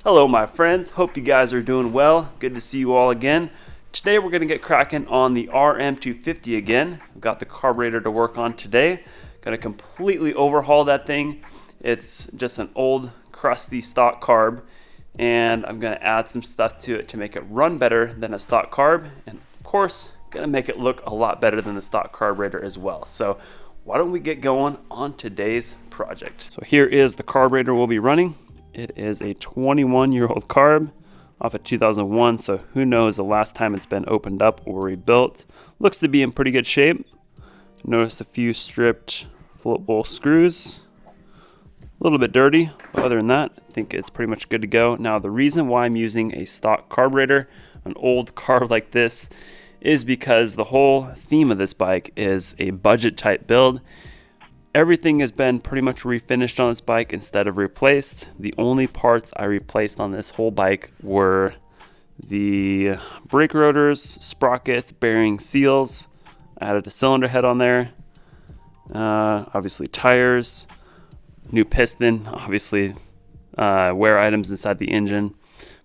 Hello my friends, hope you guys are doing well. Good to see you all again. Today we're going to get cracking on the RM250 again. We've got the carburetor to work on today. Going to completely overhaul that thing. It's just an old crusty stock carb, and I'm going to add some stuff to it to make it run better than a stock carb, and of course going to make it look a lot better than the stock carburetor as well. So why don't we get going on today's project. So here is the carburetor we'll be running. It is a 21-year-old carb off of 2001, so who knows the last time it's been opened up or rebuilt. Looks to be in pretty good shape. Noticed a few stripped float bowl screws. A little bit dirty, but other than that, I think it's pretty much good to go. Now, the reason why I'm using a stock carburetor, an old carb like this, is because the whole theme of this bike is a budget type build. Everything has been pretty much refinished on this bike instead of replaced. The only parts I replaced on this whole bike were the brake rotors, sprockets, bearings, seals. I added a cylinder head on there. Obviously tires, new piston, obviously wear items inside the engine.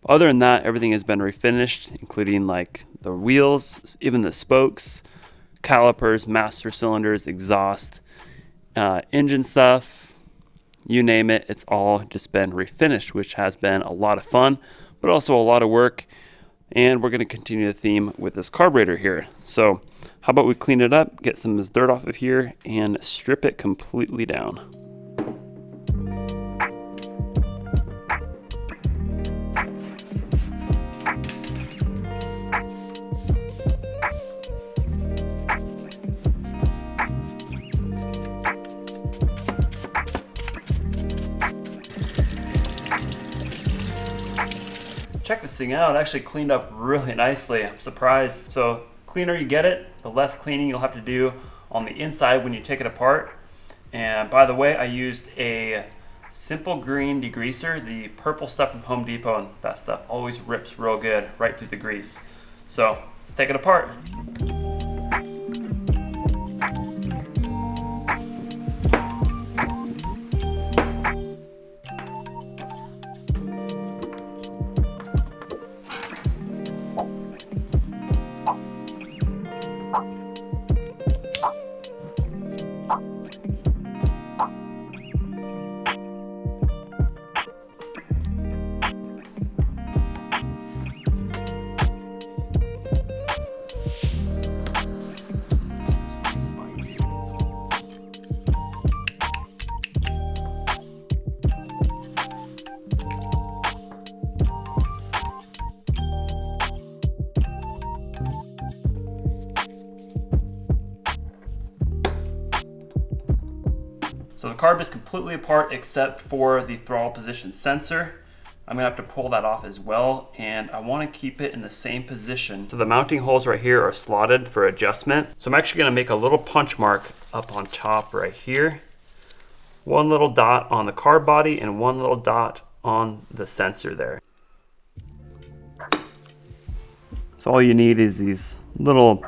But other than that, everything has been refinished, including like the wheels, even the spokes, calipers, master cylinders, exhaust. Engine stuff, you name it, it's all just been refinished, which has been a lot of fun, but also a lot of work. And we're going to continue the theme with this carburetor here. So how about we clean it up, get some of this dirt off of here, and strip it completely down. Check this thing out, it actually cleaned up really nicely. I'm surprised. So cleaner you get it, the less cleaning you'll have to do on the inside when you take it apart. And by the way, I used a simple green degreaser, the purple stuff from Home Depot, and that stuff always rips real good right through the grease. So let's take it apart. So the carb is completely apart except for the throttle position sensor. I'm gonna have to pull that off as well, and I wanna keep it in the same position. So the mounting holes right here are slotted for adjustment. So I'm actually gonna make a little punch mark up on top right here. One little dot on the carb body and one little dot on the sensor there. So all you need is these little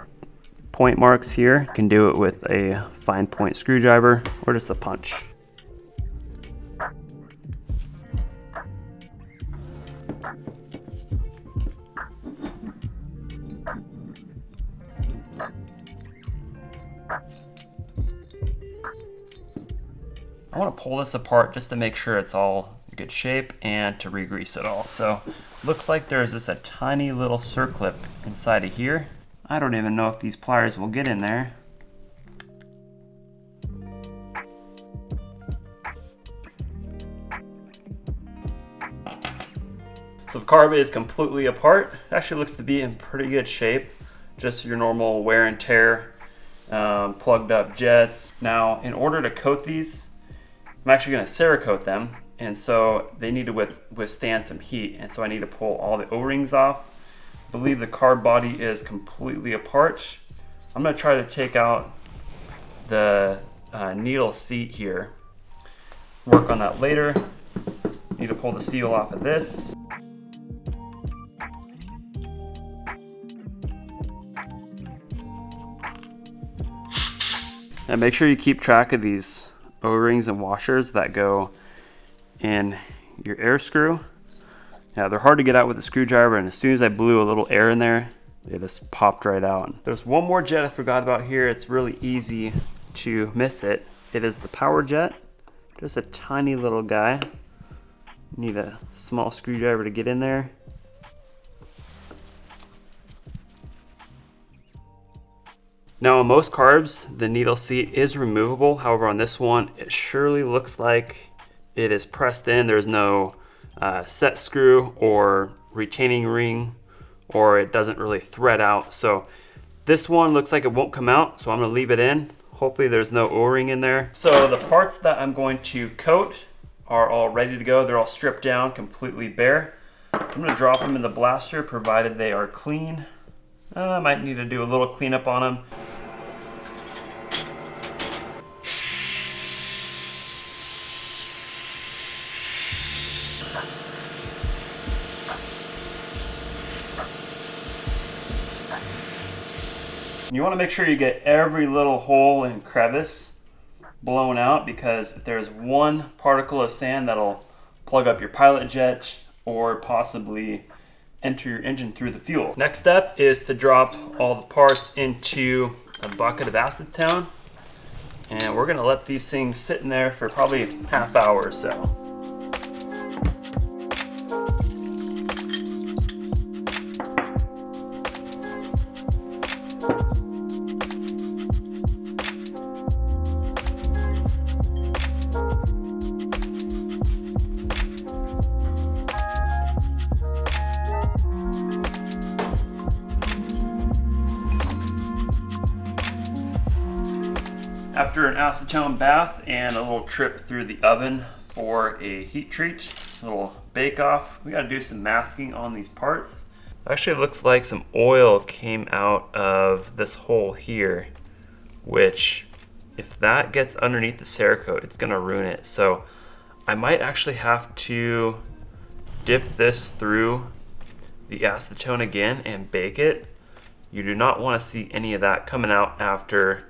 point marks here. You can do it with a fine point screwdriver or just a punch. I want to pull this apart just to make sure it's all in good shape and to re-grease it all. So looks like there's just a tiny little circlip inside of here. I don't even know if these pliers will get in there. So the carb is completely apart. It actually looks to be in pretty good shape. Just your normal wear and tear, plugged up jets. Now, in order to coat these, I'm actually gonna Cerakote them. And so they need to withstand some heat. And so I need to pull all the O-rings off. I believe the carb body is completely apart. I'm gonna try to take out the needle seat here. Work on that later. Need to pull the seal off of this. And make sure you keep track of these O-rings and washers that go in your air screw. Yeah, they're hard to get out with a screwdriver, and as soon as I blew a little air in there, they just popped right out. There's one more jet I forgot about here. It's really easy to miss it. It is the power jet, just a tiny little guy. Need a small screwdriver to get in there. Now on most carbs, the needle seat is removable. However, on this one, it surely looks like it is pressed in. There's no set screw or retaining ring, or it doesn't really thread out. So this one looks like it won't come out, so I'm gonna leave it in. Hopefully there's no O-ring in there. So the parts that I'm going to coat are all ready to go. They're all stripped down, completely bare. I'm gonna drop them in the blaster, provided they are clean. I might need to do a little cleanup on them. You want to make sure you get every little hole and crevice blown out, because if there's one particle of sand, that'll plug up your pilot jet or possibly enter your engine through the fuel. Next step is to drop all the parts into a bucket of acetone, and we're going to let these things sit in there for probably half hour or so. After an acetone bath and a little trip through the oven for a heat treat, a little bake off, we gotta do some masking on these parts. Actually, it looks like some oil came out of this hole here, which if that gets underneath the Cerakote, it's gonna ruin it. So I might actually have to dip this through the acetone again and bake it. You do not wanna see any of that coming out after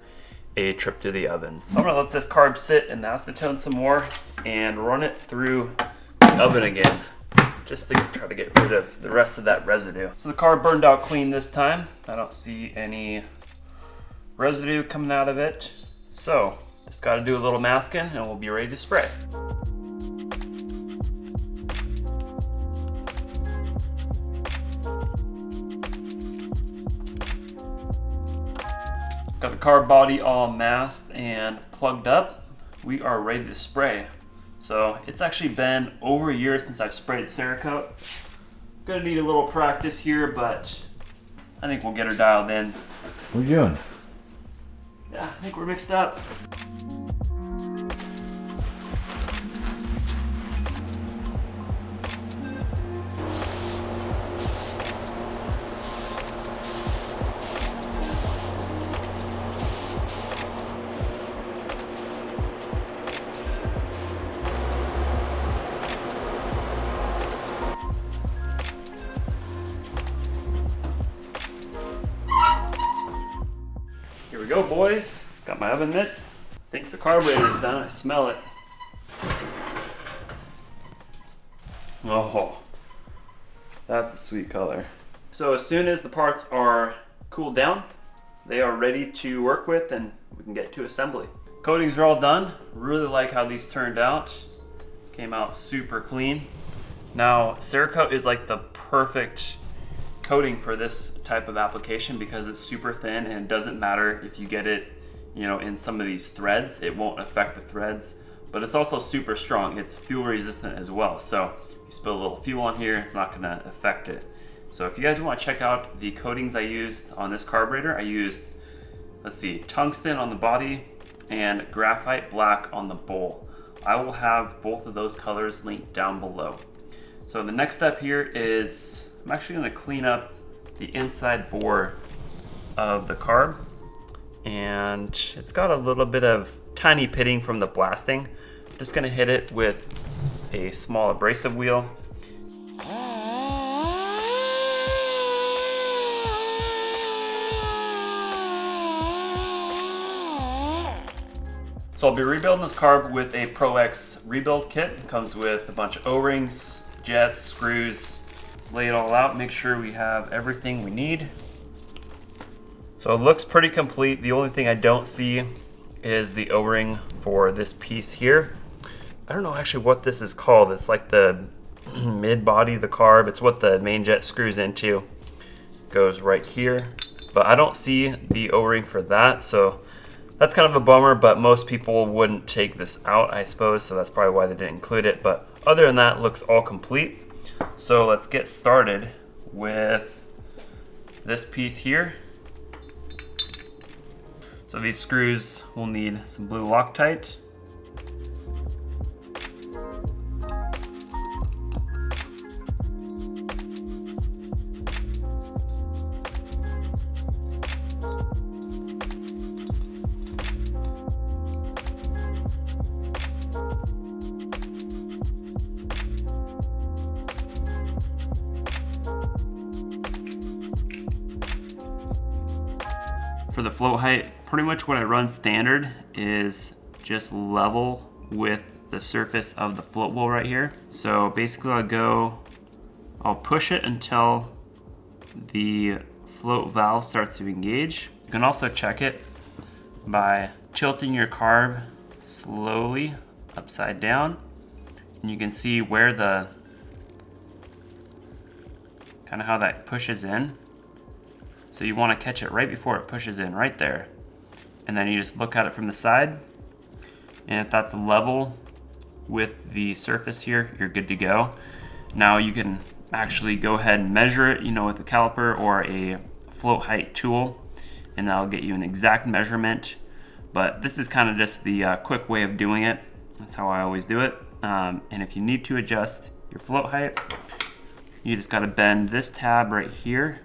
a trip to the oven. I'm gonna let this carb sit in the acetone some more and run it through the oven again, just to try to get rid of the rest of that residue. So the carb burned out clean this time. I don't see any residue coming out of it. So just gotta do a little masking and we'll be ready to spray. Got the carb body all masked and plugged up. We are ready to spray. So it's actually been over a year since I've sprayed Cerakote. Gonna need a little practice here, but I think we'll get her dialed in. What are you doing? Yeah, I think we're mixed up. Here we go, boys. Got my oven mitts. I think the carburetor's done. I smell it. Oh, that's a sweet color. So as soon as the parts are cooled down, they are ready to work with and we can get to assembly. Coatings are all done. Really like how these turned out. Came out super clean. Now, Cerakote is like the perfect coating for this type of application because it's super thin and it doesn't matter if you get it, you know, in some of these threads, it won't affect the threads, but it's also super strong. It's fuel resistant as well. So if you spill a little fuel on here, it's not gonna affect it. So if you guys want to check out the coatings I used on this carburetor, I used, let's see, tungsten on the body and graphite black on the bowl. I will have both of those colors linked down below. So the next step here is I'm actually going to clean up the inside bore of the carb, and it's got a little bit of tiny pitting from the blasting. I'm just going to hit it with a small abrasive wheel. So I'll be rebuilding this carb with a Pro X rebuild kit. It comes with a bunch of O-rings, jets, screws, lay it all out, make sure we have everything we need. So it looks pretty complete. The only thing I don't see is the O-ring for this piece here. I don't know actually what this is called. It's like the mid-body of the carb. It's what the main jet screws into. Goes right here. But I don't see the O-ring for that, so that's kind of a bummer, but most people wouldn't take this out, I suppose, so that's probably why they didn't include it. But other than that, it looks all complete. So let's get started with this piece here. So these screws will need some blue Loctite. For the float height, pretty much what I run standard is just level with the surface of the float bowl right here. So basically I'll push it until the float valve starts to engage. You can also check it by tilting your carb slowly upside down, and you can see where the kind of how that pushes in. So you want to catch it right before it pushes in, right there. And then you just look at it from the side. And if that's level with the surface here, you're good to go. Now you can actually go ahead and measure it, with a caliper or a float height tool, and that'll get you an exact measurement. But this is kind of just the quick way of doing it. That's how I always do it. And if you need to adjust your float height, you just got to bend this tab right here,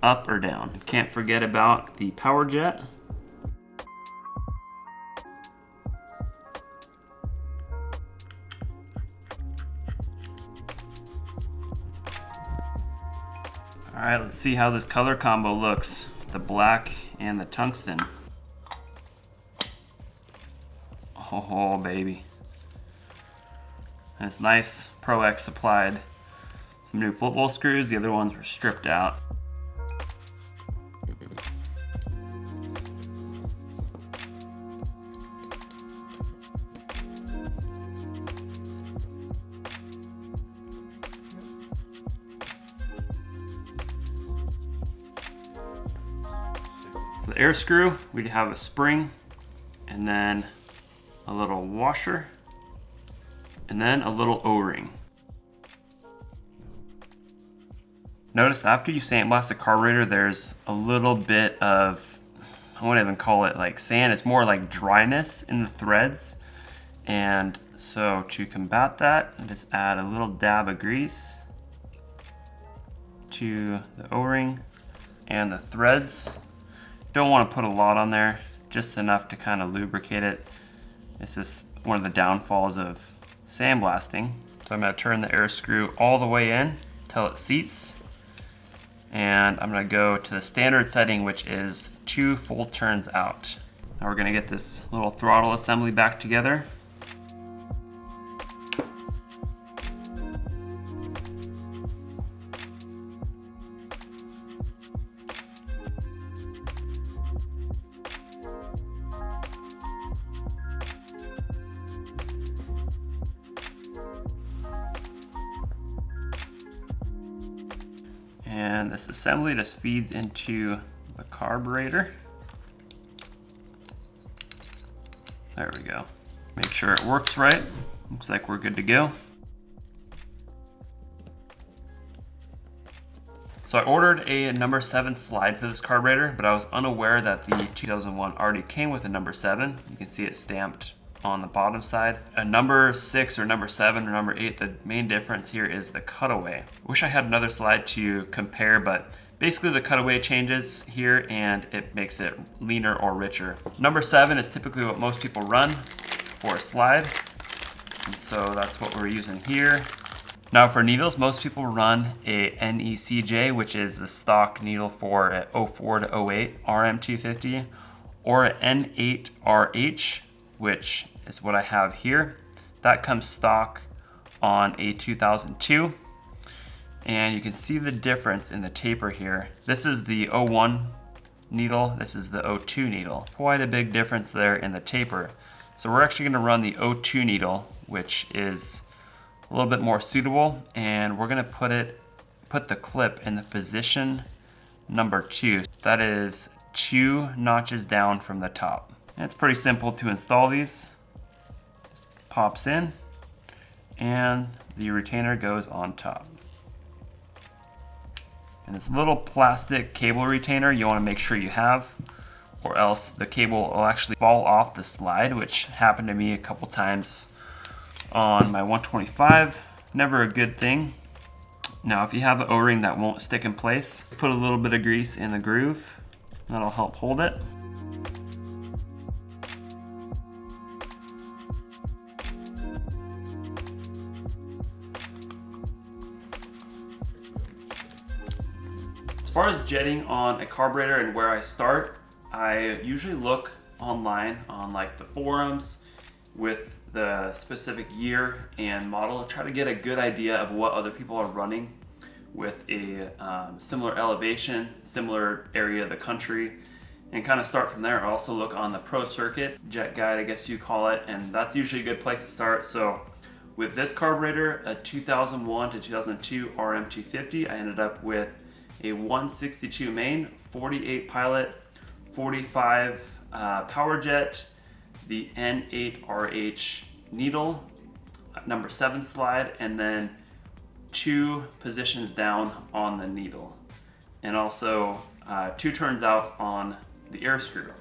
up or down. Can't forget about the power jet. All right, let's see how this color combo looks. The black and the tungsten. Oh, baby. And it's nice. Pro X supplied some new float bowl screws. The other ones were stripped out. For the air screw, we have a spring and then a little washer and then a little O-ring. Notice after you sandblast the carburetor, there's a little bit of, I wouldn't even call it like sand, it's more like dryness in the threads. And so to combat that, I just add a little dab of grease to the O-ring and the threads. Don't want to put a lot on there, just enough to kind of lubricate it. This is one of the downfalls of sandblasting. So I'm going to turn the air screw all the way in till it seats. And I'm going to go to the standard setting, which is 2 full turns out. Now we're going to get this little throttle assembly back together. And this assembly just feeds into the carburetor. There we go. Make sure it works right. Looks like we're good to go. So I ordered a number 7 slide for this carburetor, but I was unaware that the 2001 already came with a number 7. You can see it stamped on the bottom side. A number 6 or number 7 or number 8, the main difference here is the cutaway. Wish I had another slide to compare, but basically the cutaway changes here and it makes it leaner or richer. Number 7 is typically what most people run for a slide, and so that's what we're using here. Now for needles, most people run a NECJ, which is the stock needle for a 04 to 08 RM250, or an N8RH, which is what I have here. That comes stock on a 2002. And you can see the difference in the taper here. This is the 01 needle, this is the 02 needle. Quite a big difference there in the taper. So we're actually gonna run the 02 needle, which is a little bit more suitable, and we're gonna put the clip in the position number 2. That is 2 notches down from the top. And it's pretty simple to install these. Pops in, and the retainer goes on top. And this little plastic cable retainer you want to make sure you have, or else the cable will actually fall off the slide, which happened to me a couple times on my 125. Never a good thing. Now if you have an O-ring that won't stick in place, put a little bit of grease in the groove. That'll help hold it. As far as jetting on a carburetor and where I start, I usually look online on like the forums with the specific year and model, try to get a good idea of what other people are running with a similar elevation, similar area of the country, and kind of start from there. I also look on the Pro Circuit Jet Guide, I guess you call it, and that's usually a good place to start. So with this carburetor, a 2001 to 2002 RM250, I ended up with a 162 main, 48 pilot, 45 power jet, the N8RH needle, number 7 slide, and then 2 positions down on the needle, and also 2 turns out on the air screw.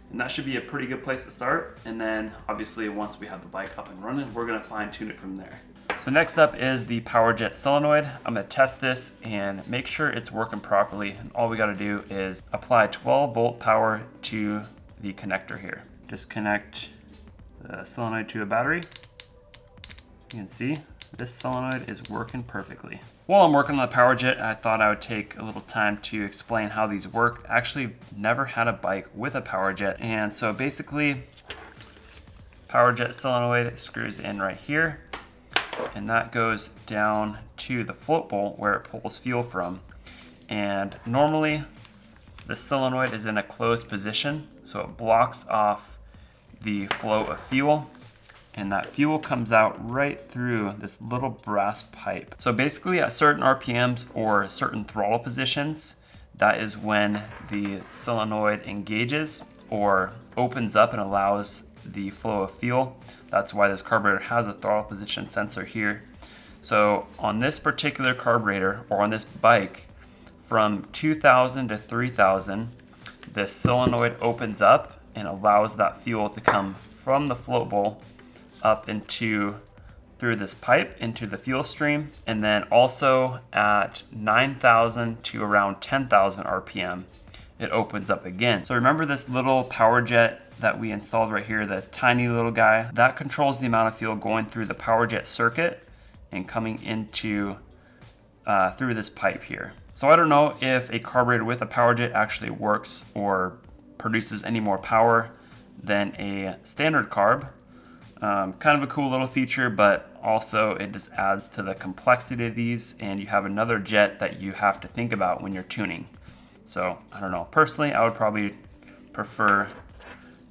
And that should be a pretty good place to start. And then obviously once we have the bike up and running, we're gonna fine tune it from there. So next up is the power jet solenoid. I'm gonna test this and make sure it's working properly. And all we gotta do is apply 12 volt power to the connector here. Just connect the solenoid to a battery. You can see this solenoid is working perfectly. While I'm working on the power jet, I thought I would take a little time to explain how these work. I actually never had a bike with a power jet, and so basically power jet solenoid screws in right here, and that goes down to the float bolt where it pulls fuel from. And normally the solenoid is in a closed position, so it blocks off the flow of fuel, and that fuel comes out right through this little brass pipe. So basically at certain RPMs or certain throttle positions, that is when the solenoid engages or opens up and allows the flow of fuel. That's why this carburetor has a throttle position sensor here. So on this particular carburetor, or on this bike, from 2000 to 3000, this solenoid opens up and allows that fuel to come from the float bowl up into through this pipe into the fuel stream. And then also at 9,000 to around 10,000 RPM, it opens up again. So remember this little power jet that we installed right here, the tiny little guy, that controls the amount of fuel going through the power jet circuit and coming into through this pipe here. So I don't know if a carburetor with a power jet actually works or produces any more power than a standard carb. Kind of a cool little feature, but also it just adds to the complexity of these, and you have another jet that you have to think about when you're tuning. So I don't know, personally I would probably prefer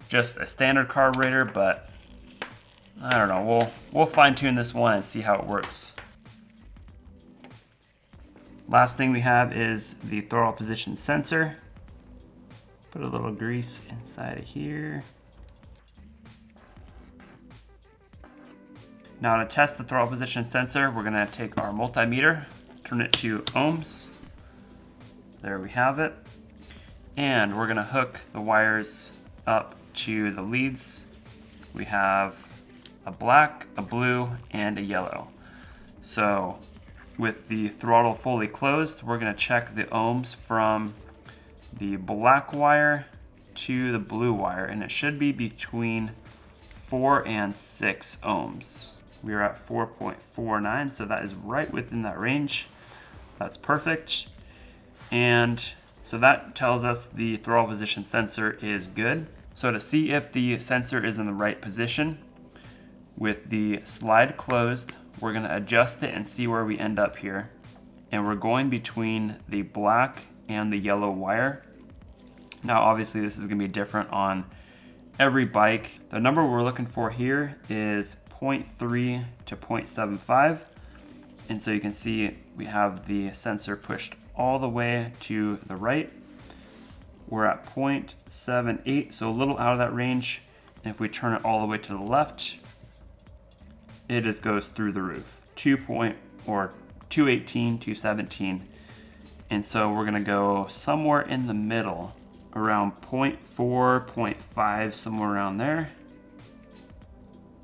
just a standard carburetor, but I don't know, we'll fine tune this one and see how it works. Last thing we have is the throttle position sensor. Put a little grease inside of here. Now to test the throttle position sensor, we're gonna take our multimeter, turn it to ohms. There we have it. And we're gonna hook the wires up to the leads. We have a black, a blue, and a yellow. So with the throttle fully closed, we're gonna check the ohms from the black wire to the blue wire, and it should be between 4 and 6 ohms. We are at 4.49, so that is right within that range. That's perfect. And so that tells us the throttle position sensor is good. So to see if the sensor is in the right position, with the slide closed, we're gonna adjust it and see where we end up here. And we're going between the black and the yellow wire. Now obviously this is gonna be different on every bike. The number we're looking for here is 0.3 to 0.75. And so you can see we have the sensor pushed all the way to the right. We're at 0.78, so a little out of that range. And if we turn it all the way to the left, it just goes through the roof. 218, 217. And so we're gonna go somewhere in the middle, around 0.4, 0.5, somewhere around there.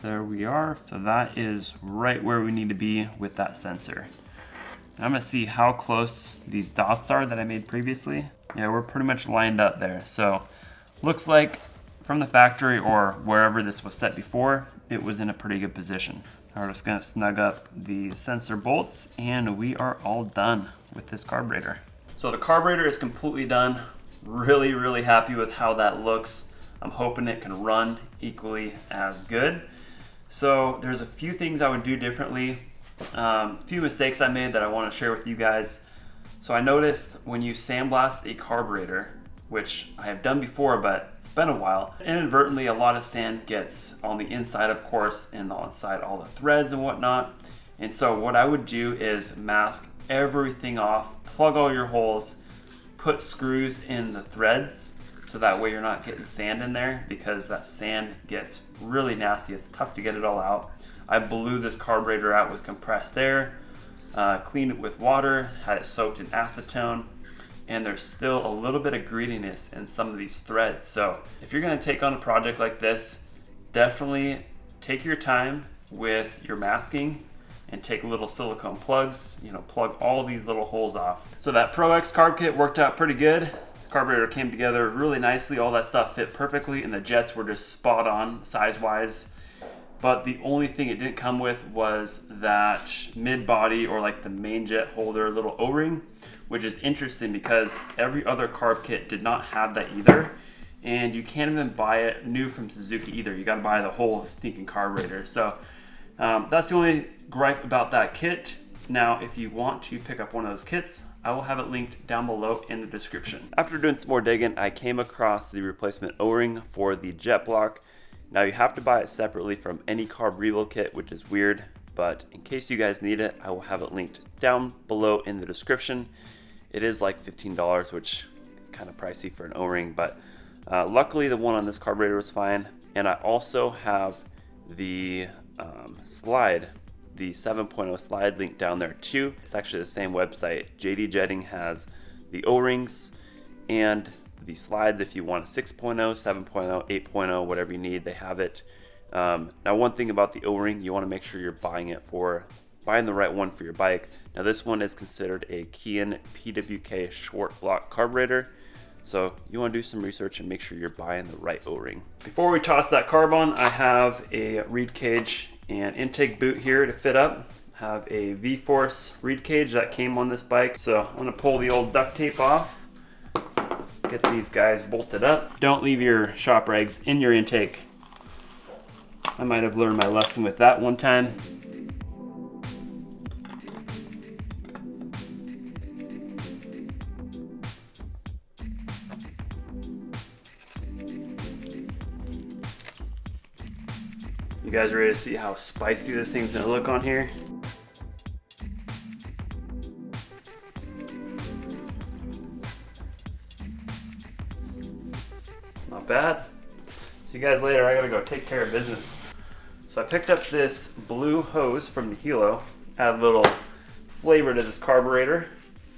There we are. So that is right where we need to be with that sensor. And I'm gonna see how close these dots are that I made previously. Yeah, we're pretty much lined up there. So looks like from the factory or wherever this was set before, it was in a pretty good position. Now we're just gonna snug up the sensor bolts and we are all done with this carburetor. So the carburetor is completely done. Really, really happy with how that looks. I'm hoping it can run equally as good. So there's a few things I would do differently. A few mistakes I made that I want to share with you guys. So I noticed when you sandblast a carburetor, which I have done before, but it's been a while, inadvertently a lot of sand gets on the inside, of course, and inside all the threads and whatnot. And so what I would do is mask everything off, plug all your holes, put screws in the threads, so that way you're not getting sand in there, because that sand gets really nasty. It's tough to get it all out. I blew this carburetor out with compressed air, cleaned it with water, had it soaked in acetone, and there's still a little bit of grittiness in some of these threads. So if you're gonna take on a project like this, definitely take your time with your masking and take little silicone plugs, plug all these little holes off. So that Pro X carb kit worked out pretty good. Carburetor came together really nicely. All that stuff fit perfectly, and the jets were just spot on size-wise. But the only thing it didn't come with was that mid-body, or like the main jet holder little O-ring, which is interesting because every other carb kit did not have that either. And you can't even buy it new from Suzuki either. You gotta buy the whole stinking carburetor. So that's the only gripe about that kit. Now, if you want to pick up one of those kits, I will have it linked down below in the description. After doing some more digging, I came across the replacement O-ring for the jet block. Now you have to buy it separately from any carb rebuild kit, which is weird, but in case you guys need it, I will have it linked down below in the description. It is like $15, which is kind of pricey for an O-ring, but luckily the one on this carburetor was fine. And I also have the slide, the 7.0 slide linked down there too. It's actually the same website. JD Jetting has the O-rings and the slides if you want a 6.0, 7.0, 8.0, whatever you need, they have it. Now one thing about the O-ring, you want to make sure you're buying the right one for your bike. Now this one is considered a Kian PWK short block carburetor. So you want to do some research and make sure you're buying the right O-ring. Before we toss that carb on, I have a reed cage and intake boot here to fit up. I have a V-Force reed cage that came on this bike. So I'm gonna pull the old duct tape off, get these guys bolted up. Don't leave your shop rags in your intake. I might have learned my lesson with that one time. You guys ready to see how spicy this thing's gonna look on here? Not bad. See you guys later. I gotta go take care of business. So I picked up this blue hose from Niemela, add a little flavor to this carburetor.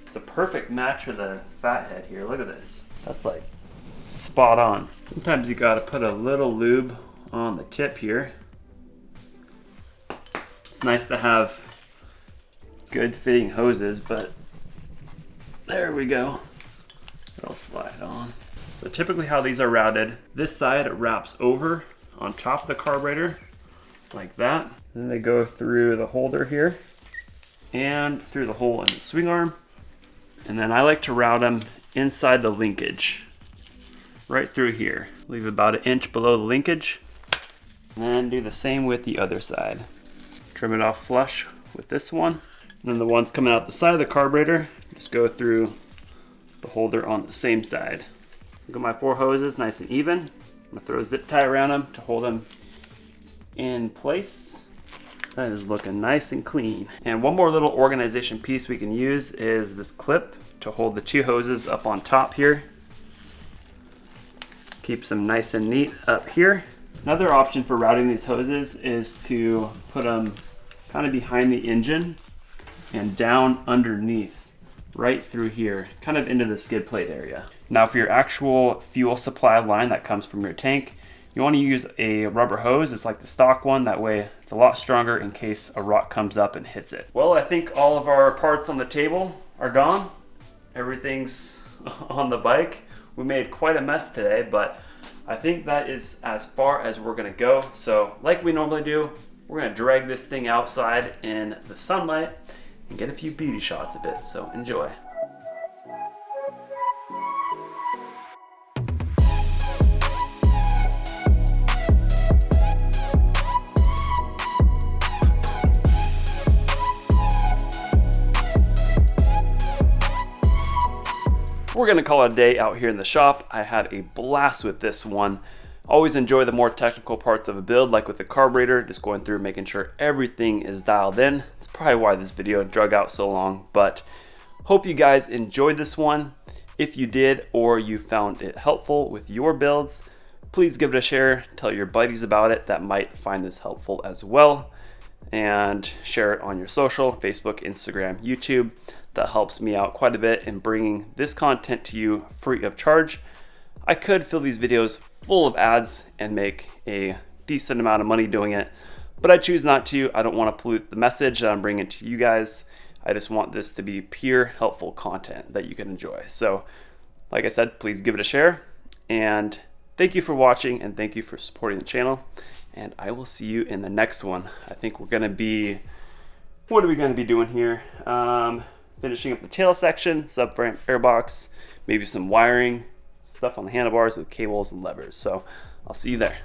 It's a perfect match for the fat head here. Look at this. That's like spot on. Sometimes you gotta put a little lube on the tip here. It's nice to have good fitting hoses, but there we go. It'll slide on. So typically how these are routed, this side wraps over on top of the carburetor like that. Then they go through the holder here and through the hole in the swing arm. And then I like to route them inside the linkage, right through here. Leave about 1 inch below the linkage. And then do the same with the other side. trim it off flush with this one. And then the ones coming out the side of the carburetor, just go through the holder on the same side. I've got my 4 hoses nice and even. I'm gonna throw a zip tie around them to hold them in place. That is looking nice and clean. And one more little organization piece we can use is this clip to hold the 2 hoses up on top here. Keeps them nice and neat up here. Another option for routing these hoses is to put them kind of behind the engine and down underneath, right through here, kind of into the skid plate area. Now for your actual fuel supply line that comes from your tank, you want to use a rubber hose. It's like the stock one, that way it's a lot stronger in case a rock comes up and hits it. Well, I think all of our parts on the table are gone. Everything's on the bike. We made quite a mess today, but I think that is as far as we're gonna go. So like we normally do, we're gonna drag this thing outside in the sunlight and get a few beauty shots of it, so enjoy. We're gonna call it a day out here in the shop. I had a blast with this one. Always enjoy the more technical parts of a build, like with the carburetor, just going through making sure everything is dialed in. It's probably why this video drug out so long, but hope you guys enjoyed this one. If you did, or you found it helpful with your builds, please give it a share. Tell your buddies about it that might find this helpful as well, and share it on your social, Facebook, Instagram, YouTube. That helps me out quite a bit in bringing this content to you free of charge. I could fill these videos full of ads and make a decent amount of money doing it, but I choose not to. I don't want to pollute the message that I'm bringing to you guys. I just want this to be pure helpful content that you can enjoy. So like I said, please give it a share, and thank you for watching, and thank you for supporting the channel, and I will see you in the next one. I think we're gonna be, what are we gonna be doing here? Finishing up the tail section, subframe, airbox, maybe some wiring, stuff on the handlebars with cables and levers. So I'll see you there.